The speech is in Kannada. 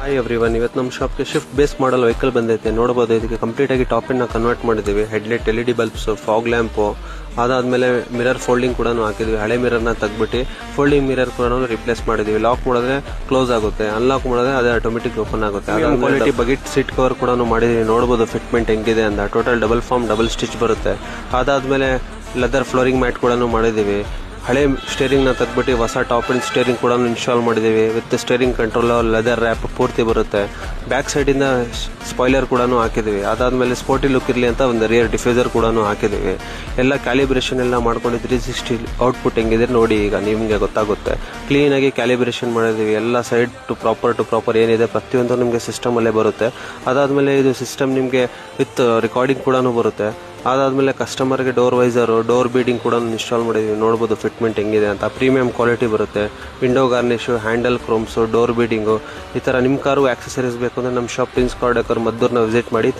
ಹಾಯ್ ಎವ್ರಿವನ್, ಇವತ್ತು ನಮ್ಮ ಶಾಪ್ಗೆ ಶಿಫ್ಟ್ ಬೇಸ್ ಮಾಡಲ್ ವೆಹಿಕಲ್ ಬಂದೈತೆ. ನೋಡಬಹುದು, ಇದಕ್ಕೆ ಕಂಪ್ಲೀಟ್ ಆಗಿ ಟಾಪ್ ಎಂಡ್ ನ ಕನ್ವರ್ಟ್ ಮಾಡಿದೀವಿ. Headlight, LED bulbs, fog lamp, ಅದಾದ್ಮೇಲೆ ಮಿರರ್ ಫೋಲ್ಡಿಂಗ್ ಕೂಡ ಹಾಕಿದ್ವಿ. ಹಳೆ ಮಿರರ್ ನ ತೆಗ್ಬಿಟ್ಟು ಫೋಲ್ಡಿಂಗ್ ಮಿರರ್ ಕೂಡ ರಿಪ್ಲೇಸ್ ಮಾಡಿದೀವಿ. ಲಾಕ್ ಮಾಡಿದ್ರೆ ಕ್ಲೋಸ್ ಆಗುತ್ತೆ, ಅನ್ಲಾಕ್ ಮಾಡಿದ್ರೆ ಅದೇ ಆಟೋಮೆಟಿಕ್ ಓಪನ್ ಆಗುತ್ತೆ. ಕ್ವಾಲಿಟಿ ಬಗೆಟ್ ಸೀಟ್ ಕವರ್ ಕೂಡ ಮಾಡಿದೀವಿ. ನೋಡಬಹುದು ಫಿಟ್ಮೆಂಟ್ ಹೆಂಗಿದೆ ಅಂತ. Total double foam double stitch ಬರುತ್ತೆ. ಅದಾದ್ಮೇಲೆ ಲೆದರ್ ಫ್ಲೋರಿಂಗ್ ಮ್ಯಾಟ್ ಕೂಡ ಮಾಡಿದೀವಿ. ಹಳೆ ಸ್ಟೇರಿಂಗ್ ನ ತೆಗ್ಬಿಟ್ಟು ಹೊಸ ಟಾಪ್ ಅಂಡ್ ಸ್ಟೇರಿಂಗ್ ಕೂಡ ಇನ್ಸ್ಟಾಲ್ ಮಾಡಿದೀವಿ. With steering controller, leather wrap ಪೂರ್ತಿ ಬರುತ್ತೆ. ಬ್ಯಾಕ್ ಸೈಡ್ ಇಂದ ಸ್ಪಾಯ್ಲರ್ ಕೂಡ ಹಾಕಿದೀವಿ. ಅದಾದ್ಮೇಲೆ ಸ್ಪೋರ್ಟಿ ಲುಕ್ ಇರಲಿ ಅಂತ ಒಂದು ರಿಯರ್ ಡಿಫ್ಯೂಸರ್ ಕೂಡ ಹಾಕಿದೀವಿ. ಎಲ್ಲ ಕ್ಯಾಲಿಬ್ರೇಷನ್ ಎಲ್ಲ ಮಾಡ್ಕೊಂಡು 360 ಔಟ್ಪುಟ್ ಹೆಂಗಿದೆ ನೋಡಿ, ಈಗ ನಿಮ್ಗೆ ಗೊತ್ತಾಗುತ್ತೆ. ಕ್ಲೀನ್ ಆಗಿ ಕ್ಯಾಲಿಬ್ರೇಷನ್ ಮಾಡಿದೀವಿ. ಎಲ್ಲ ಸೈಡ್ ಟು ಪ್ರಾಪರ್ ಏನಿದೆ ಪ್ರತಿಯೊಂದು ನಿಮಗೆ ಸಿಸ್ಟಮ್ ಅಲ್ಲೇ ಬರುತ್ತೆ. ಅದಾದ್ಮೇಲೆ ಇದು ಸಿಸ್ಟಮ್ ನಿಮಗೆ ವಿತ್ ರೆಕಾರ್ಡಿಂಗ್ ಕೂಡ ಬರುತ್ತೆ. ಅದಾದ್ಮೇಲೆ ಕಸ್ಟಮರ್ಗೆ ಡೋರ್ ವೈಸರ್, ಡೋರ್ ಬೀಡಿಂಗ್ ಕೂಡ ಇನ್ಸ್ಟಾಲ್ ಮಾಡಿದೀವಿ. ನೋಡಬಹುದು ಫಿಟ್ಮೆಂಟ್ ಹೆಂಗಿದೆ ಅಂತ. ಪ್ರೀಮಿಯಂ ಕ್ವಾಲಿಟಿ ಬರುತ್ತೆ. Window garnish, handle chromes, door beading, ಈ ತರ ನಿಮ್ಮ ಕಾರು ಆಕ್ಸೆಸರೀಸ್ ಬೇಕು ಅಂದ್ರೆ ನಮ್ಮ ಶಾಪ್ ಪ್ರಿನ್ಸ್ ಕಾರ್ ಡೆಕೋರ್ ಮದ್ದೂರ್ನ ವಿಸಿಟ್ ಮಾಡಿ.